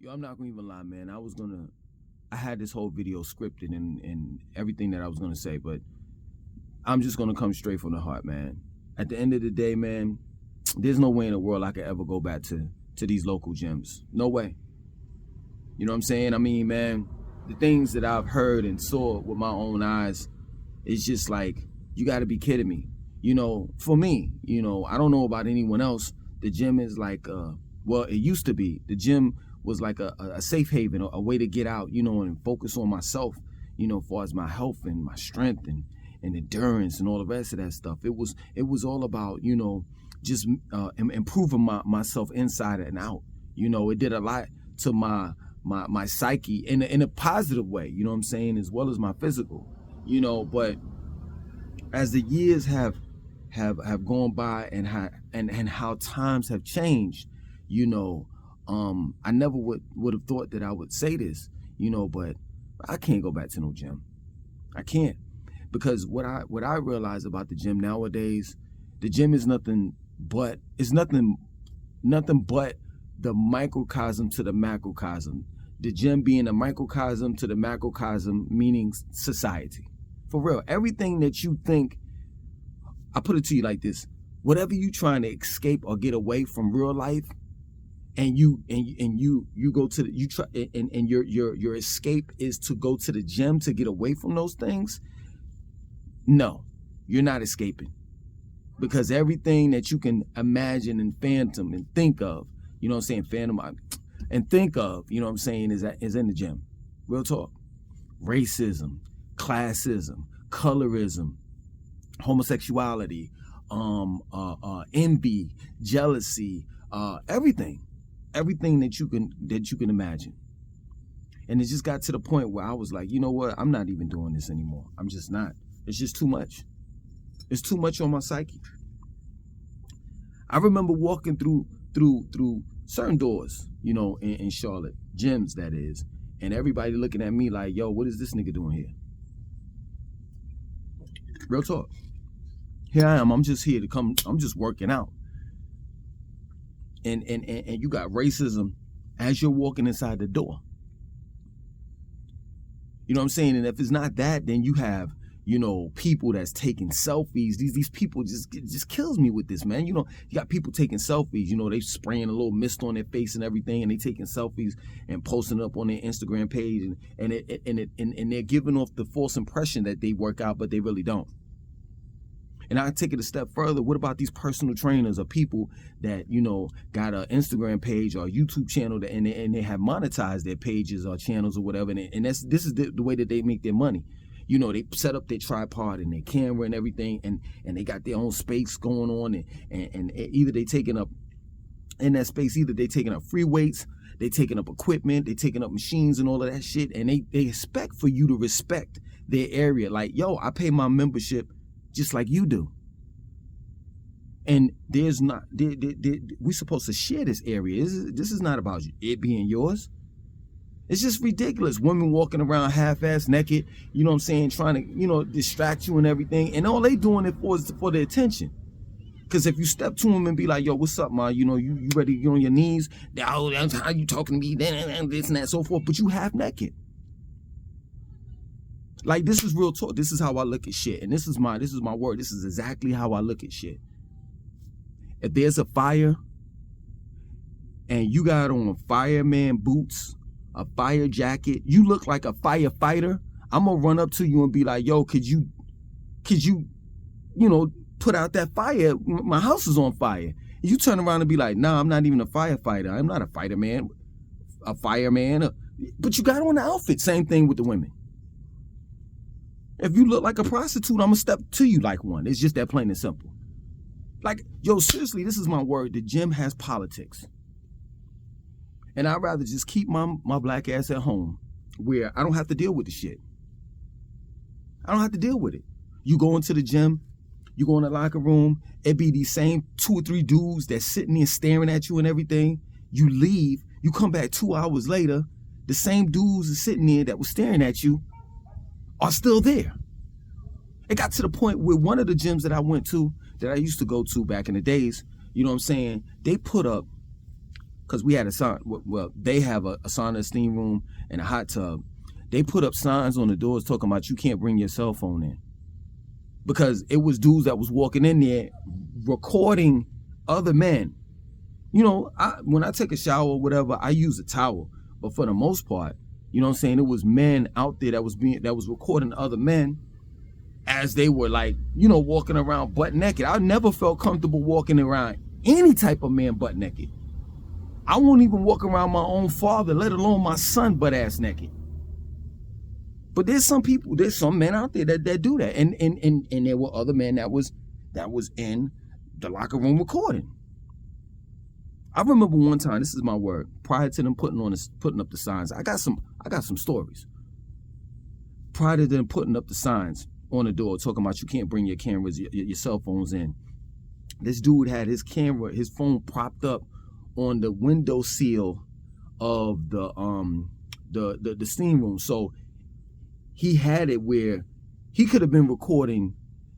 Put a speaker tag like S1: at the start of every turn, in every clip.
S1: Yo, I'm not gonna even lie, man. I had this whole video scripted and everything that I was gonna say, but I'm just gonna come straight from the heart, man. At the end of the day, man, there's no way in the world I could ever go back to these local gyms. No way. You know what I'm saying? I mean, man, the things that I've heard and saw with my own eyes, it's just like, you gotta be kidding me. You know, for me, you know, I don't know about anyone else. The gym is like, well, it used to be. The gym was like a safe haven, a way to get out, you know, and focus on myself, you know, as far as my health and my strength and endurance and all the rest of that stuff. It was all about, you know, just improving myself inside and out. You know, it did a lot to my psyche in a positive way, you know what I'm saying, as well as my physical, you know. But as the years have gone by and how times have changed, you know, I never would have thought that I would say this, you know, but I can't go back to no gym. I can't, because what I realize about the gym nowadays, the gym is nothing but the microcosm to the macrocosm. The gym being a microcosm to the macrocosm, meaning society. For real, everything that you think, I put it to you like this: whatever you trying to escape or get away from real life, and you go to you try and your escape is to go to the gym to get away from those things. No, you're not escaping, because everything that you can imagine and phantom and think of, you know what I'm saying, phantom and think of, you know what I'm saying, is in the gym. Real talk. Racism, classism, colorism, homosexuality, envy, jealousy, everything that you can imagine. And it just got to the point where I was like, you know what, I'm not even doing this anymore. I'm just not. It's just too much. It's too much on my psyche. I remember walking through certain doors, you know, in Charlotte, gyms that is, and everybody looking at me like, yo, what is this nigga doing here? Real talk. Here I am. I'm just here to come. I'm just working out. And you got racism as you're walking inside the door. You know what I'm saying? And if it's not that, then you have, you know, people that's taking selfies. These people just kills me with this, man. You know, you got people taking selfies. You know, they spraying a little mist on their face and everything, and they taking selfies and posting it up on their Instagram page, and they're giving off the false impression that they work out, but they really don't. And I take it a step further. What about these personal trainers or people that, you know, got an Instagram page or a YouTube channel and they have monetized their pages or channels or whatever, and this is the way that they make their money. You know, they set up their tripod and their camera and everything, and they got their own space going on, and either they taking up in that space, either they taking up free weights, they taking up equipment, they taking up machines and all of that shit, and they expect for you to respect their area. Like, yo, I pay my membership just like you do. And there's not, we're supposed to share this area. This is not about it being yours. It's just ridiculous. Women walking around half-ass naked, you know what I'm saying, trying to, you know, distract you and everything. And all they doing it for is for the attention. Because if you step to them and be like, yo, what's up, man? You know, you ready to get on your knees? Oh, that's how you talking to me, this and that, so forth. But you half naked. Like, this is real talk. This is how I look at shit. And this is my word. This is exactly how I look at shit. If there's a fire and you got on fireman boots, a fire jacket, you look like a firefighter, I'm gonna run up to you and be like, yo, could you, you know, put out that fire? My house is on fire. You turn around and be like, nah, I'm not even a firefighter. I'm not a fireman, but you got on the outfit. Same thing with the women. If you look like a prostitute, I'm gonna step to you like one. It's just that plain and simple. Like, yo, seriously, this is my word. The gym has politics. And I'd rather just keep my black ass at home where I don't have to deal with the shit. I don't have to deal with it. You go into the gym, you go in the locker room, it be these same 2 or 3 dudes that's sitting there staring at you and everything. You leave, you come back 2 hours later, the same dudes are sitting there that was staring at you are still there. It got to the point where one of the gyms that I went to, that I used to go to back in the days, you know what I'm saying, they put up because we had a sign. Well, they have a sauna, steam room, and a hot tub. They put up signs on the doors talking about you can't bring your cell phone in, because it was dudes that was walking in there recording other men. You know, when I take a shower or whatever, I use a towel, but for the most part, you know what I'm saying, it was men out there that was recording other men as they were, like, you know, walking around butt naked. I never felt comfortable walking around any type of man butt naked. I won't even walk around my own father, let alone my son, butt ass naked. But there's some men out there that do that, and there were other men that was in the locker room recording. I remember one time, this is my word, prior to them putting up the signs, I got some stories. Prior to them putting up the signs on the door talking about you can't bring your cameras, your cell phones in, this dude had his phone propped up on the window sill of the steam room. So he had it where he could have been recording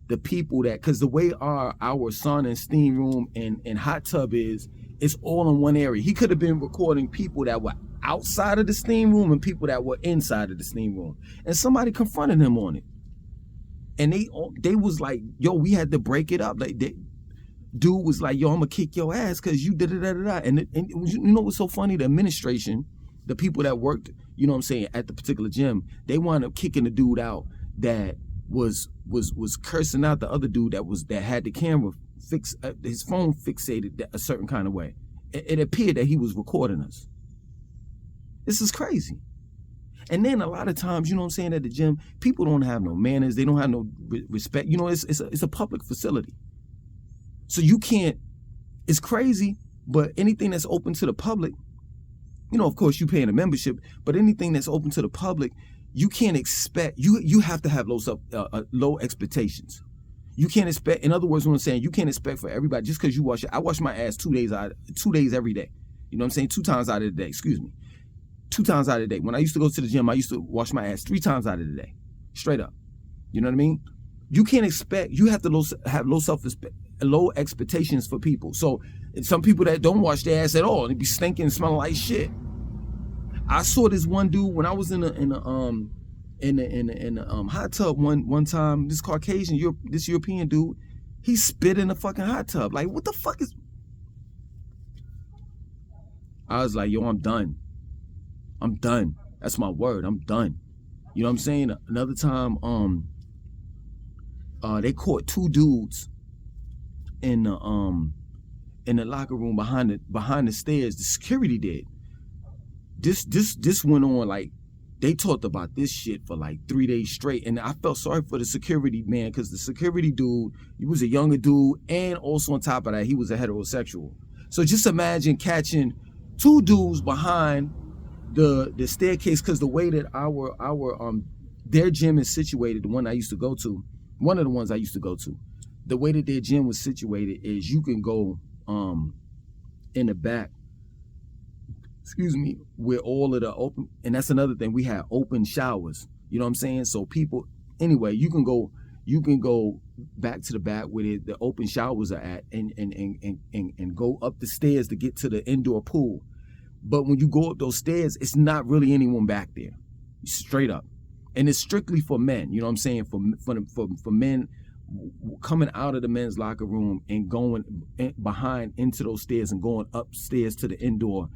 S1: the people that, because the way our sauna and steam room and hot tub is, it's all in one area. He could have been recording people that were outside of the steam room and people that were inside of the steam room. And somebody confronted him on it. And they was like, yo, we had to break it up. Like, dude was like, yo, I'm gonna kick your ass because you did it. And you know what's so funny? The administration, the people that worked, you know what I'm saying, at the particular gym, they wound up kicking the dude out that was cursing out the other dude that had the camera his phone fixated a certain kind of way. It appeared that he was recording us. This is crazy. And then a lot of times, you know what I'm saying, at the gym, people don't have no manners. They don't have no respect. You know, it's a public facility. So you can't, it's crazy, but anything that's open to the public, you know, of course, you paying a membership, but anything that's open to the public, you can't expect, you have to have low expectations. You can't expect, in other words, what I'm saying, you can't expect for everybody, just because you I wash my ass 2 days every day. You know what I'm saying? 2 times out of the day, 2 times out of the day. When I used to go to the gym, I used to wash my ass 3 times out of the day, straight up. You know what I mean? You can't expect, you have to have low expectations for people. So some people that don't wash their ass at all, they be stinking and smelling like shit. I saw this one dude when I was in the hot tub one time. This Caucasian, this European dude, he spit in the fucking hot tub. Like, what the fuck is? I was like, yo, I'm done. That's my word. I'm done. You know what I'm saying? Another time, they caught 2 dudes in the locker room behind the stairs. The security did. This went on, like, they talked about this shit for like 3 days straight, and I felt sorry for the security man, because the security dude, he was a younger dude, and also on top of that, he was a heterosexual. So just imagine catching 2 dudes behind the staircase, because the way that their gym is situated, the one I used to go to, one of the ones I used to go to, the way that their gym was situated is you can go in the back, where all of the open, and that's another thing, we had open showers. You know what I'm saying? So people, anyway, you can go back to the back where the open showers are at, and go up the stairs to get to the indoor pool. But when you go up those stairs, it's not really anyone back there, straight up. And it's strictly for men. You know what I'm saying? For men coming out of the men's locker room and going behind into those stairs and going upstairs to the indoor.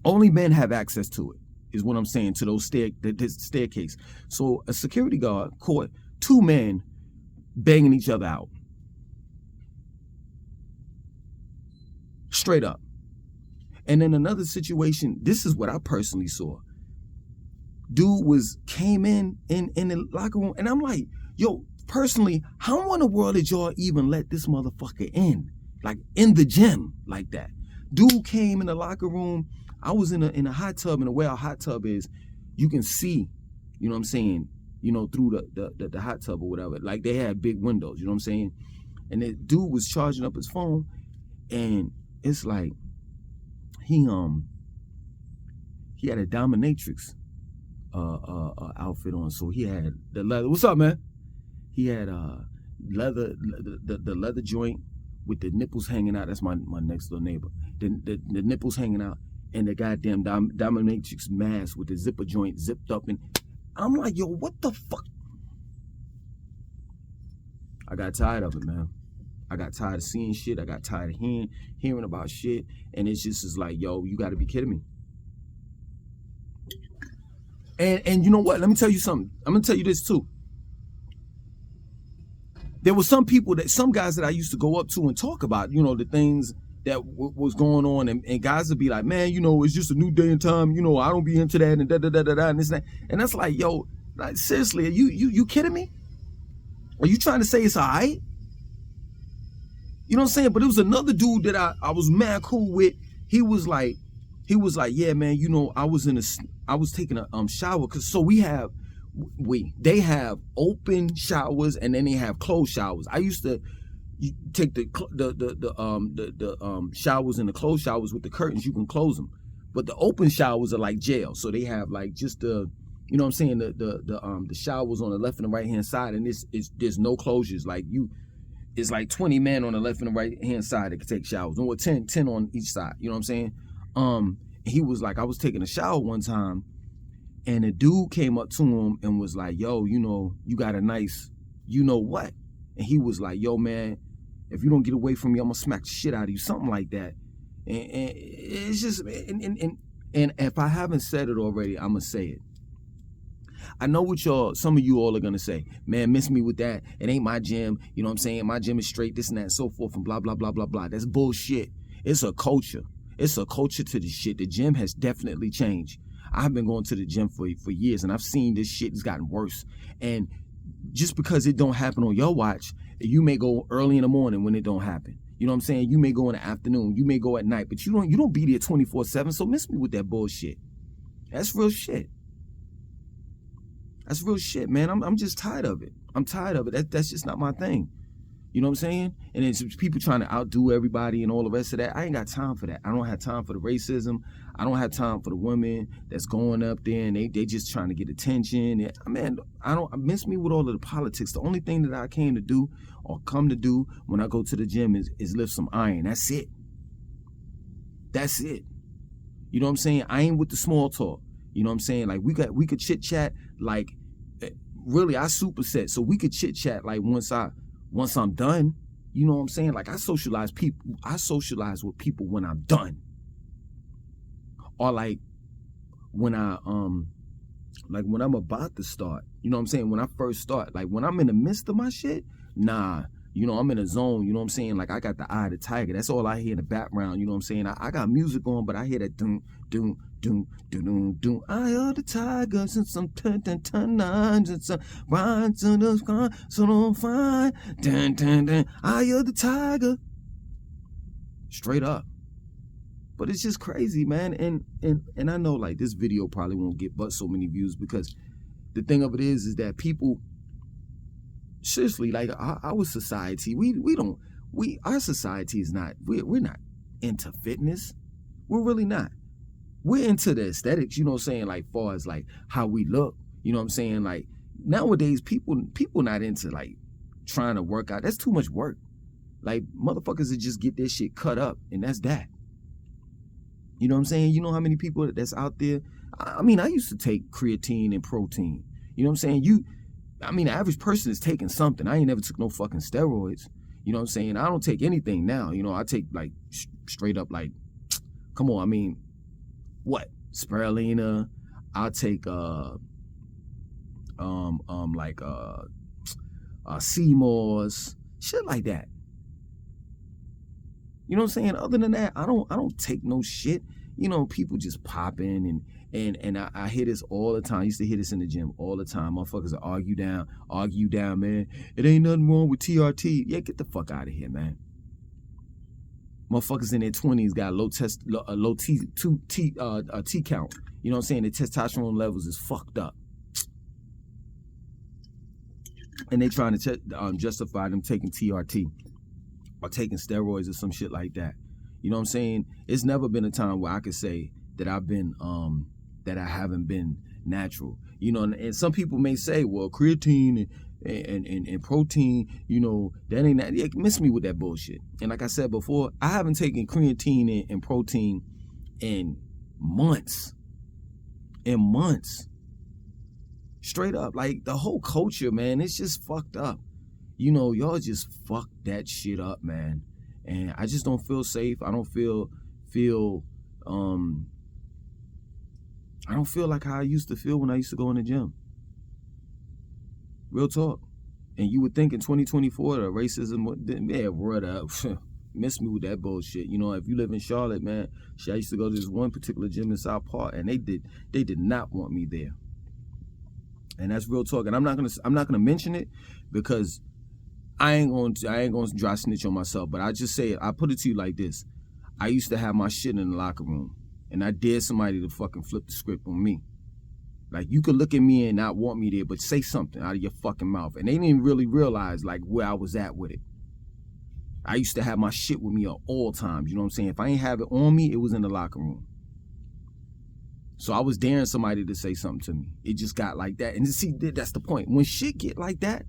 S1: Only men have access to it, is what I'm saying, to those staircase. So a security guard caught 2 men banging each other out. Straight up. And then another situation, this is what I personally saw. Dude came in the locker room, and I'm like, yo, personally, how in the world did y'all even let this motherfucker in? Like, in the gym like that? Dude came in the locker room. I was in a hot tub, and the way our hot tub is, you can see, you know what I'm saying, you know, through the hot tub or whatever. Like, they had big windows, you know what I'm saying? And the dude was charging up his phone, and it's like, he had a dominatrix outfit on. So he had the leather. What's up, man? He had the leather joint with the nipples hanging out. That's my next door neighbor. The nipples hanging out, and the goddamn dominatrix mask with the zipper joint zipped up. And I'm like, yo, what the fuck? I got tired of it, man. I got tired of seeing shit. I got tired of hearing about shit. And it's just is like, yo, you got to be kidding me. And you know what? Let me tell you something. I'm going to tell you this too. There were some guys that I used to go up to and talk about, you know, the things that was going on. And guys would be like, man, you know, it's just a new day and time. You know, I don't be into that and da-da-da-da-da and this and that. And that's like, yo, like, seriously, are you kidding me? Are you trying to say it's all right? You know what I'm saying? But it was another dude that I was mad cool with. He was like, yeah, man, you know, I was taking a shower. So they have open showers and then they have closed showers. I used to take the showers and the closed showers with the curtains. You can close them, but the open showers are like jail. So they have like just the, you know what I'm saying, the showers on the left and the right hand side, and there's no closures. Like it's like 20 men on the left and the right hand side that can take showers, and with 10 on each side. You know what I'm saying? He was like, I was taking a shower one time, and a dude came up to him and was like, yo, you know, you got a nice, you know what? And he was like, yo, man, if you don't get away from me, I'm gonna smack the shit out of you, something like that. And it's just, and if I haven't said it already, I'm gonna say it. I know what some of you all are gonna say, man, miss me with that. It ain't my gym. You know what I'm saying? My gym is straight, this and that and so forth, and blah, blah, blah, blah, blah. That's bullshit. It's a culture. It's a culture to this shit. The gym has definitely changed. I've been going to the gym for years, and I've seen this shit has gotten worse. And just because it don't happen on your watch, you may go early in the morning when it don't happen. You know what I'm saying? You may go in the afternoon. You may go at night, but you don't be there 24/7. So miss me with that bullshit. That's real shit. That's real shit, man. I'm just tired of it. I'm tired of it. That's just not my thing. You know what I'm saying? And it's people trying to outdo everybody and all the rest of that. I ain't got time for that. I don't have time for the racism. I don't have time for the women that's going up there and they just trying to get attention. And, man, miss me with all of the politics. The only thing that I came to do or come to do when I go to the gym is lift some iron. That's it. That's it. You know what I'm saying? I ain't with the small talk. You know what I'm saying? Like we could chit chat. Like really, I superset, so we could chit chat. Like once I'm done, you know what I'm saying? Like I socialize with people when I'm done. Or like when I'm about to start, you know what I'm saying? When I first start, like when I'm in the midst of my shit, nah, you know, I'm in a zone, you know what I'm saying? Like I got the eye of the tiger. That's all I hear in the background, you know what I'm saying? I got music on, but I hear that doom, doom, doom, doom, doom, doom. Eye of the tiger, since some nines and some rhymes to the sky, so don't find, dun, dun, dun. Eye of the tiger. Straight up. But it's just crazy, man. And I know like this video probably won't get but so many views because the thing of it is that people, seriously, like our society, our society is not, we're not into fitness. We're really not. We're into the aesthetics, you know what I'm saying? Like far as like how we look, you know what I'm saying? Like nowadays people not into like trying to work out. That's too much work. Like motherfuckers that just get their shit cut up and that's that. You know what I'm saying? You know how many people that's out there? I mean, I used to take creatine and protein. You know what I'm saying? The average person is taking something. I ain't never took no fucking steroids. You know what I'm saying? I don't take anything now. You know, I take like straight up like, come on, I mean, what? Spirulina. I'll take Seymour's, shit like that. You know what I'm saying? Other than that, I don't take no shit. You know, people just popping and I hear this all the time. I used to hear this in the gym all the time. Motherfuckers argue down, man. It ain't nothing wrong with TRT. Yeah, get the fuck out of here, man. Motherfuckers in their 20s got low T count. You know what I'm saying? The testosterone levels is fucked up. And they trying to justify them taking TRT or taking steroids or some shit like that. You know what I'm saying? It's never been a time where I could say that I've been that I haven't been natural. You know, and some people may say, well, creatine and protein, that ain't that. Miss me with that bullshit. And like I said before, I haven't taken creatine and protein in months. Straight up. Like, the whole culture, man, it's just fucked up. Y'all just fucked that shit up, man. And I just don't feel safe. I don't feel I don't feel like how I used to feel when I used to go in the gym. Real talk. And you would think in 2024 the racism would, yeah, what up? Miss me with that bullshit. If you live in Charlotte, man, I used to go to this one particular gym in South Park, and they did not want me there. And that's real talk. And I'm not gonna mention it because I ain't gonna dry snitch on myself. But I just say it. I put it to you like this: I used to have my shit in the locker room, and I dared somebody to fucking flip the script on me. Like, you could look at me and not want me there, but say something out of your fucking mouth. And they didn't really realize, like, where I was at with it. I used to have my shit with me at all times. You know what I'm saying? If I ain't have it on me, it was in the locker room. So I was daring somebody to say something to me. It just got like that. And see, that's the point. When shit get like that,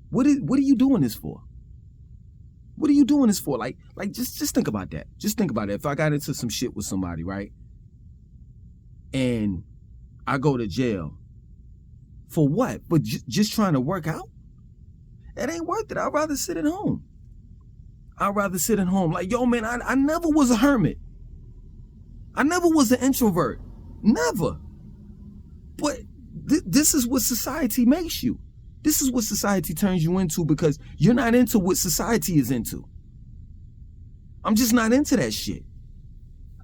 S1: what are you doing this for? What are you doing this for? Like just think about that. Just think about it. If I got into some shit with somebody, right? And I go to jail. For what? For just trying to work out? It ain't worth it. I'd rather sit at home. Like, yo, man, I never was a hermit. I never was an introvert. Never. But this is what society makes you. This is what society turns you into because you're not into what society is into. I'm just not into that shit.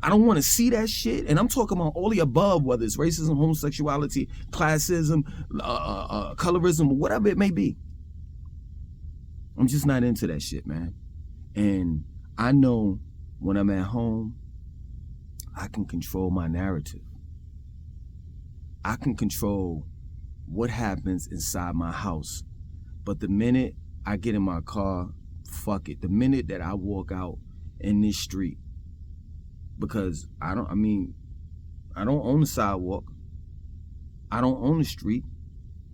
S1: I don't want to see that shit. And I'm talking about all the above, whether it's racism, homosexuality, classism, colorism, whatever it may be. I'm just not into that shit, man. And I know when I'm at home, I can control my narrative. I can control what happens inside my house. But the minute I get in my car, fuck it. The minute that I walk out in this street, because I don't own the sidewalk. I don't own the street.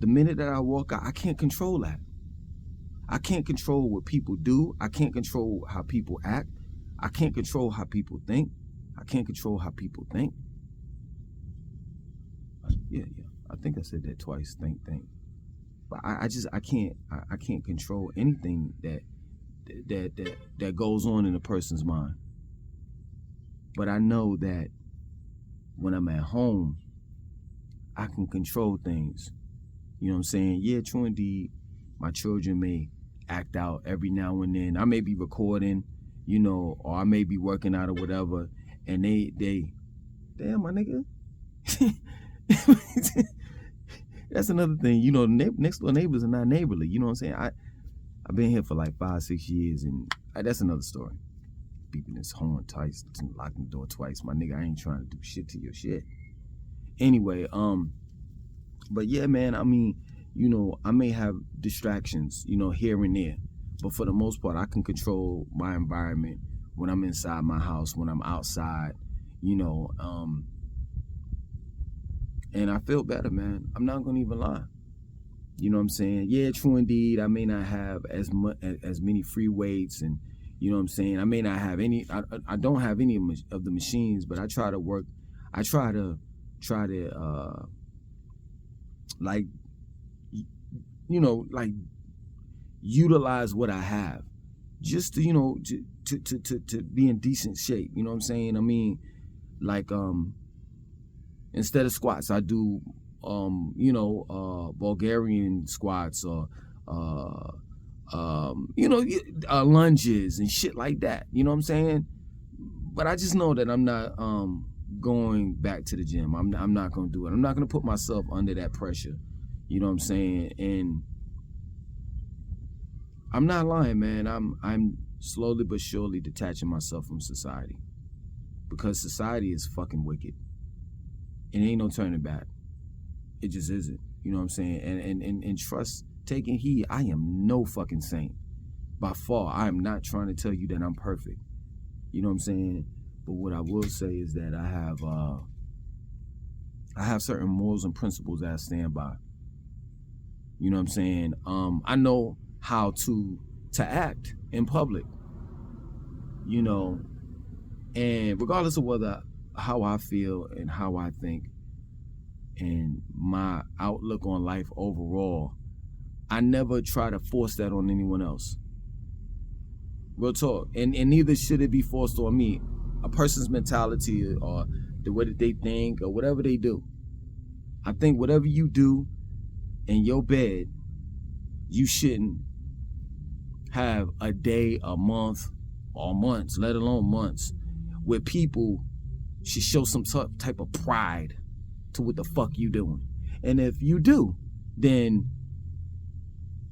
S1: The minute that I walk out, I can't control that. I can't control what people do. I can't control how people act. I can't control how people think. I can't control how people think. Yeah. I think I said that twice. Think. But I can't control anything that goes on in a person's mind. But I know that when I'm at home, I can control things. You know what I'm saying? Yeah, true indeed. My children may act out every now and then. I may be recording, or I may be working out or whatever, and they damn, my nigga. That's another thing. Next door neighbors are not neighborly. You know what I'm saying? I've been here for like 5-6 years, and that's another story. Beeping this horn twice, locking the door twice. My nigga, I ain't trying to do shit to your shit. Anyway, but yeah, man, I mean, I may have distractions, here and there. But for the most part, I can control my environment when I'm inside my house, when I'm outside, and I feel better, man. I'm not gonna even lie. You know what I'm saying? Yeah, true indeed. I may not have as many free weights, and you know what I'm saying. I may not have any. I don't have any of the machines, but I try to work. I try to like utilize what I have, just to to be in decent shape. You know what I'm saying? I mean, like instead of squats, I do Bulgarian squats or lunges and shit like that. You know what I'm saying? But I just know that I'm not going back to the gym. I'm not gonna do it. I'm not gonna put myself under that pressure. You know what I'm saying? And I'm not lying, man. I'm slowly but surely detaching myself from society, because society is fucking wicked. And ain't no turning back. It just isn't. You know what I'm saying? And trust, taking heed, I am no fucking saint. By far, I am not trying to tell you that I'm perfect. You know what I'm saying? But what I will say is that I have certain morals and principles that I stand by. You know what I'm saying? I know how to act in public, you know, and regardless of how I feel and how I think and my outlook on life overall, I never try to force that on anyone else. Real talk. And neither should it be forced on me. A person's mentality or the way that they think or whatever they do. I think whatever you do in your bed, you shouldn't have a day, a month, or months, let alone months, where people should show some type of pride to what the fuck you doing. And if you do, then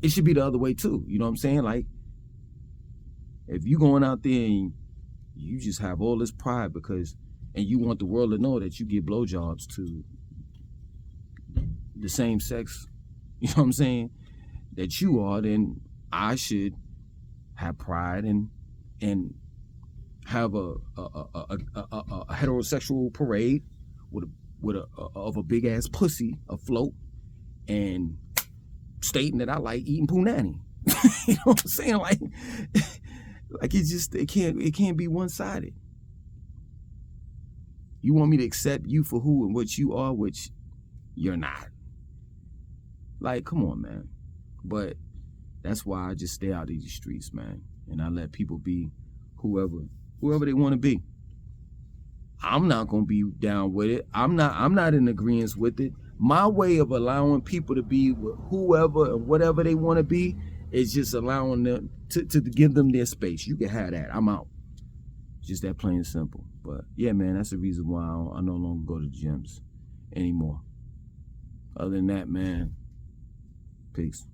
S1: it should be the other way too. You know what I'm saying? Like, if you going out there and you just have all this pride and you want the world to know that you give blowjobs to the same sex, you know what I'm saying, that you are, then I should have pride and have a heterosexual parade with a big ass pussy afloat and stating that I like eating punani. You know what I'm saying? Like it can't be one-sided. You want me to accept you for who and what you are, which you're not. Like, come on, man. But that's why I just stay out of these streets, man. And I let people be whoever they want to be. I'm not gonna be down with it. I'm not in agreement with it. My way of allowing people to be with whoever and whatever they want to be is just allowing them to give them their space. You can have that. I'm out. Just that plain and simple. But yeah, man, that's the reason why I no longer go to gyms anymore. Other than that, man, peace.